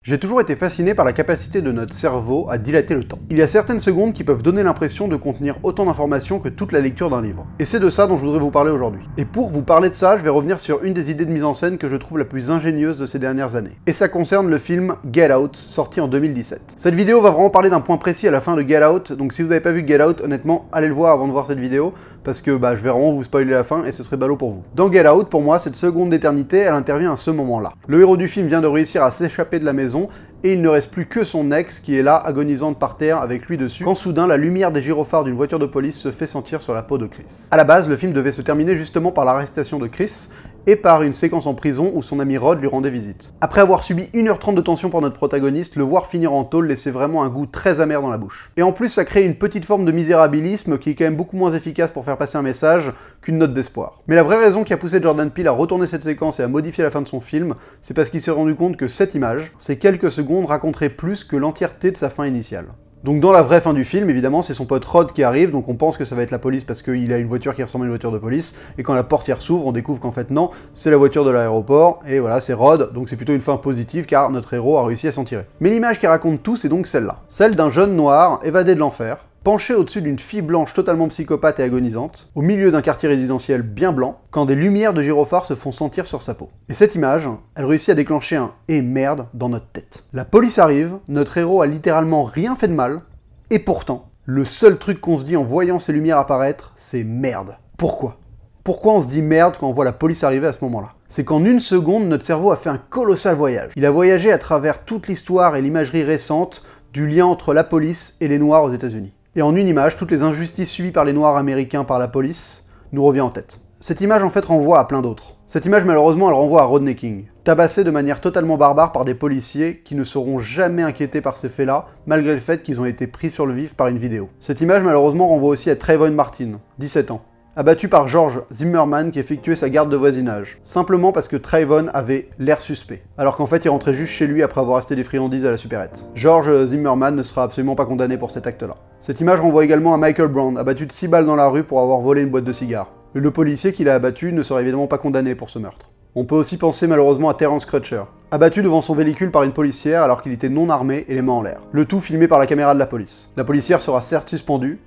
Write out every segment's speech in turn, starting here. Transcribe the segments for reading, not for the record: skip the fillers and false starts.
J'ai toujours été fasciné par la capacité de notre cerveau à dilater le temps. Il y a certaines secondes qui peuvent donner l'impression de contenir autant d'informations que toute la lecture d'un livre. Et c'est de ça dont je voudrais vous parler aujourd'hui. Et pour vous parler de ça, je vais revenir sur une des idées de mise en scène que je trouve la plus ingénieuse de ces dernières années. Et ça concerne le film Get Out, sorti en 2017. Cette vidéo va vraiment parler d'un point précis à la fin de Get Out, donc si vous n'avez pas vu Get Out, honnêtement, allez le voir avant de voir cette vidéo, parce que je vais vraiment vous spoiler la fin et ce serait ballot pour vous. Dans Get Out, pour moi, cette seconde d'éternité, elle intervient à ce moment-là. Le héros du film vient de réussir à s'échapper de la maison, et il ne reste plus que son ex qui est là, agonisante par terre, avec lui dessus, quand soudain la lumière des gyrophares d'une voiture de police se fait sentir sur la peau de Chris. À la base, le film devait se terminer justement par l'arrestation de Chris, et par une séquence en prison où son ami Rod lui rendait visite. Après avoir subi 1h30 de tension pour notre protagoniste, le voir finir en tôle laissait vraiment un goût très amer dans la bouche. Et en plus, ça crée une petite forme de misérabilisme qui est quand même beaucoup moins efficace pour faire passer un message qu'une note d'espoir. Mais la vraie raison qui a poussé Jordan Peele à retourner cette séquence et à modifier la fin de son film, c'est parce qu'il s'est rendu compte que cette image, ces quelques secondes, raconterait plus que l'entièreté de sa fin initiale. Donc dans la vraie fin du film, évidemment, c'est son pote Rod qui arrive, donc on pense que ça va être la police parce qu'il a une voiture qui ressemble à une voiture de police, et quand la portière s'ouvre, on découvre qu'en fait non, c'est la voiture de l'aéroport, et voilà, c'est Rod, donc c'est plutôt une fin positive car notre héros a réussi à s'en tirer. Mais l'image qui raconte tout, c'est donc celle-là. Celle d'un jeune noir évadé de l'enfer, penché au-dessus d'une fille blanche totalement psychopathe et agonisante, au milieu d'un quartier résidentiel bien blanc, quand des lumières de gyrophares se font sentir sur sa peau. Et cette image, elle réussit à déclencher un « et merde » dans notre tête. La police arrive, notre héros a littéralement rien fait de mal, et pourtant, le seul truc qu'on se dit en voyant ces lumières apparaître, c'est « merde ». Pourquoi ? Pourquoi on se dit « merde » quand on voit la police arriver à ce moment-là? C'est qu'en une seconde, notre cerveau a fait un colossal voyage. Il a voyagé à travers toute l'histoire et l'imagerie récente du lien entre la police et les Noirs aux États-Unis. Et en une image, toutes les injustices subies par les Noirs américains par la police nous revient en tête. Cette image en fait renvoie à plein d'autres. Cette image malheureusement elle renvoie à Rodney King, tabassé de manière totalement barbare par des policiers qui ne seront jamais inquiétés par ces faits-là, malgré le fait qu'ils ont été pris sur le vif par une vidéo. Cette image malheureusement renvoie aussi à Trayvon Martin, 17 ans, abattu par George Zimmerman qui effectuait sa garde de voisinage, simplement parce que Trayvon avait l'air suspect, alors qu'en fait il rentrait juste chez lui après avoir acheté des friandises à la supérette. George Zimmerman ne sera absolument pas condamné pour cet acte-là. Cette image renvoie également à Michael Brown, abattu de 6 balles dans la rue pour avoir volé une boîte de cigares. Le policier qui l'a abattu ne sera évidemment pas condamné pour ce meurtre. On peut aussi penser malheureusement à Terence Crutcher, abattu devant son véhicule par une policière alors qu'il était non armé et les mains en l'air. Le tout filmé par la caméra de la police. La policière sera certes suspendue,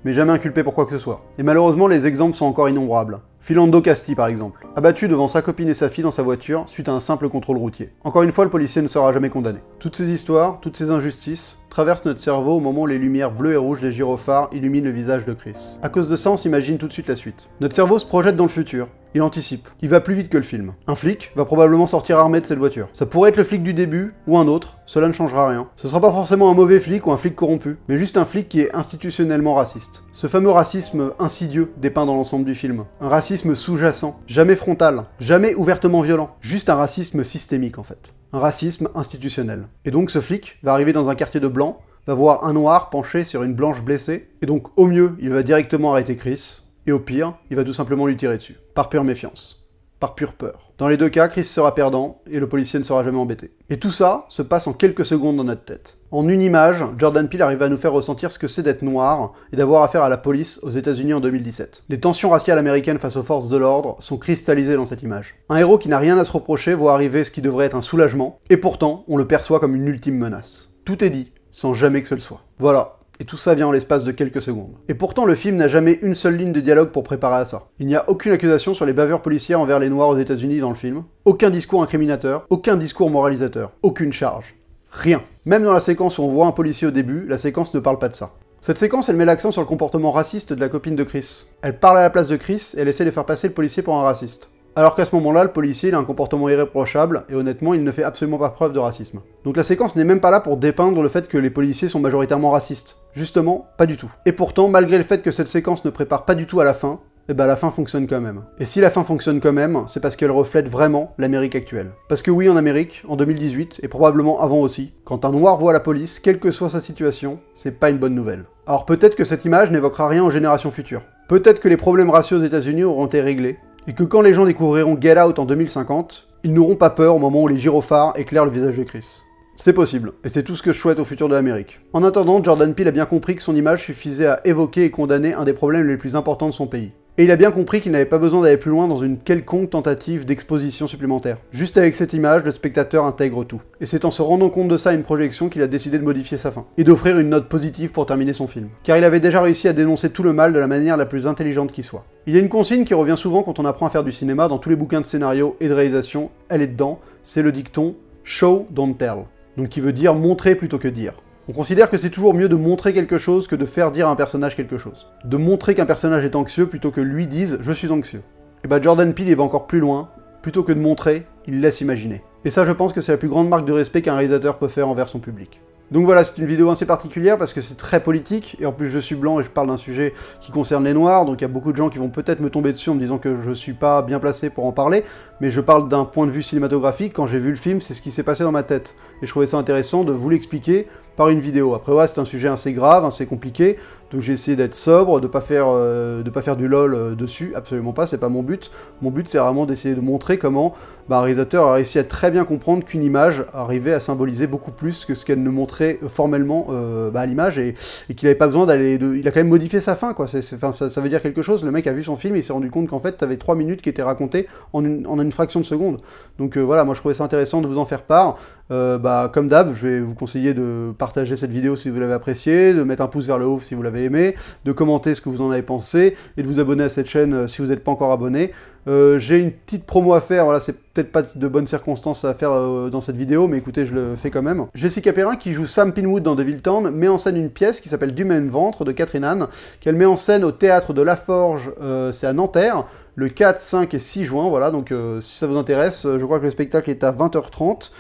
mais jamais inculpé pour quoi que ce soit. Et malheureusement, les exemples sont encore innombrables. Philando Casti par exemple, abattu devant sa copine et sa fille dans sa voiture suite à un simple contrôle routier. Encore une fois, le policier ne sera jamais condamné. Toutes ces histoires, toutes ces injustices, traversent notre cerveau au moment où les lumières bleues et rouges des gyrophares illuminent le visage de Chris. À cause de ça, on s'imagine tout de suite la suite. Notre cerveau se projette dans le futur. Il anticipe. Il va plus vite que le film. Un flic va probablement sortir armé de cette voiture. Ça pourrait être le flic du début, ou un autre, cela ne changera rien. Ce sera pas forcément un mauvais flic ou un flic corrompu, mais juste un flic qui est institutionnellement raciste. Ce fameux racisme insidieux dépeint dans l'ensemble du film. Un racisme sous-jacent, jamais frontal, jamais ouvertement violent, juste un racisme systémique en fait. Un racisme institutionnel. Et donc ce flic va arriver dans un quartier de blancs, va voir un noir penché sur une blanche blessée, et donc au mieux, il va directement arrêter Chris, et au pire, il va tout simplement lui tirer dessus. Par pure méfiance. Par pure peur. Dans les deux cas, Chris sera perdant, et le policier ne sera jamais embêté. Et tout ça se passe en quelques secondes dans notre tête. En une image, Jordan Peele arrive à nous faire ressentir ce que c'est d'être noir, et d'avoir affaire à la police aux États-Unis en 2017. Les tensions raciales américaines face aux forces de l'ordre sont cristallisées dans cette image. Un héros qui n'a rien à se reprocher voit arriver ce qui devrait être un soulagement, et pourtant, on le perçoit comme une ultime menace. Tout est dit, sans jamais que ce le soit. Voilà. Et tout ça vient en l'espace de quelques secondes. Et pourtant, le film n'a jamais une seule ligne de dialogue pour préparer à ça. Il n'y a aucune accusation sur les bavures policières envers les Noirs aux États-Unis dans le film, aucun discours incriminateur, aucun discours moralisateur, aucune charge. Rien. Même dans la séquence où on voit un policier au début, la séquence ne parle pas de ça. Cette séquence, elle met l'accent sur le comportement raciste de la copine de Chris. Elle parle à la place de Chris et elle essaie de faire passer le policier pour un raciste. Alors qu'à ce moment-là, le policier il a un comportement irréprochable, et honnêtement, il ne fait absolument pas preuve de racisme. Donc la séquence n'est même pas là pour dépeindre le fait que les policiers sont majoritairement racistes. Justement, pas du tout. Et pourtant, malgré le fait que cette séquence ne prépare pas du tout à la fin, eh ben la fin fonctionne quand même. Et si la fin fonctionne quand même, c'est parce qu'elle reflète vraiment l'Amérique actuelle. Parce que oui, en Amérique, en 2018, et probablement avant aussi, quand un noir voit la police, quelle que soit sa situation, c'est pas une bonne nouvelle. Alors peut-être que cette image n'évoquera rien aux générations futures. Peut-être que les problèmes raciaux aux États-Unis auront été réglés, et que quand les gens découvriront Get Out en 2050, ils n'auront pas peur au moment où les gyrophares éclairent le visage de Chris. C'est possible, et c'est tout ce que je souhaite au futur de l'Amérique. En attendant, Jordan Peele a bien compris que son image suffisait à évoquer et condamner un des problèmes les plus importants de son pays. Et il a bien compris qu'il n'avait pas besoin d'aller plus loin dans une quelconque tentative d'exposition supplémentaire. Juste avec cette image, le spectateur intègre tout. Et c'est en se rendant compte de ça à une projection qu'il a décidé de modifier sa fin. Et d'offrir une note positive pour terminer son film. Car il avait déjà réussi à dénoncer tout le mal de la manière la plus intelligente qui soit. Il y a une consigne qui revient souvent quand on apprend à faire du cinéma dans tous les bouquins de scénario et de réalisation, elle est dedans, c'est le dicton « show, don't tell ». Donc qui veut dire montrer plutôt que dire. On considère que c'est toujours mieux de montrer quelque chose que de faire dire à un personnage quelque chose. De montrer qu'un personnage est anxieux plutôt que lui dise « je suis anxieux ». Et bah Jordan Peele il va encore plus loin, plutôt que de montrer, il laisse imaginer. Et ça je pense que c'est la plus grande marque de respect qu'un réalisateur peut faire envers son public. Donc voilà, c'est une vidéo assez particulière parce que c'est très politique, et en plus je suis blanc et je parle d'un sujet qui concerne les noirs, donc il y a beaucoup de gens qui vont peut-être me tomber dessus en me disant que je suis pas bien placé pour en parler, mais je parle d'un point de vue cinématographique. Quand j'ai vu le film, c'est ce qui s'est passé dans ma tête. Et je trouvais ça intéressant de vous l'expliquer par une vidéo. Après ouais, c'est un sujet assez grave, assez compliqué, donc j'ai essayé d'être sobre, de pas faire du lol dessus, absolument pas, c'est pas mon but. Mon but c'est vraiment d'essayer de montrer comment un réalisateur a réussi à très bien comprendre qu'une image arrivait à symboliser beaucoup plus que ce qu'elle ne montrait formellement à l'image, et qu'il n'avait pas besoin d'aller... Il a quand même modifié sa fin, quoi. Ça veut dire quelque chose. Le mec a vu son film et il s'est rendu compte qu'en fait, t'avais 3 minutes qui étaient racontées en une fraction de seconde. Donc voilà, moi je trouvais ça intéressant de vous en faire part. Comme d'hab, je vais vous conseiller de partager cette vidéo si vous l'avez appréciée, de mettre un pouce vers le haut si vous l'avez aimé, de commenter ce que vous en avez pensé, et de vous abonner à cette chaîne si vous n'êtes pas encore abonné. J'ai une petite promo à faire, voilà, c'est peut-être pas de bonnes circonstances à faire dans cette vidéo, mais écoutez, je le fais quand même. Jessica Perrin, qui joue Sam Pinwood dans Deviltown, met en scène une pièce qui s'appelle Du même ventre, de Catherine Anne, qu'elle met en scène au théâtre de La Forge, c'est à Nanterre, le 4, 5 et 6 juin, voilà, donc si ça vous intéresse, je crois que le spectacle est à 20h30.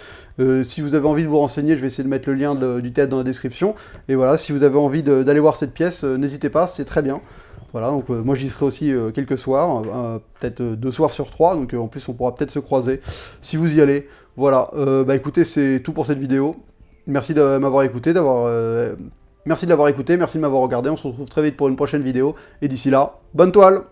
Si vous avez envie de vous renseigner, je vais essayer de mettre le lien du théâtre dans la description. Et voilà, si vous avez envie d'aller voir cette pièce, n'hésitez pas, c'est très bien. Voilà, donc moi j'y serai aussi quelques soirs, peut-être 2 soirs sur 3, donc en plus on pourra peut-être se croiser si vous y allez. Voilà, écoutez, c'est tout pour cette vidéo. Merci de m'avoir écouté, merci de l'avoir écouté, merci de m'avoir regardé, on se retrouve très vite pour une prochaine vidéo, et d'ici là, bonne toile!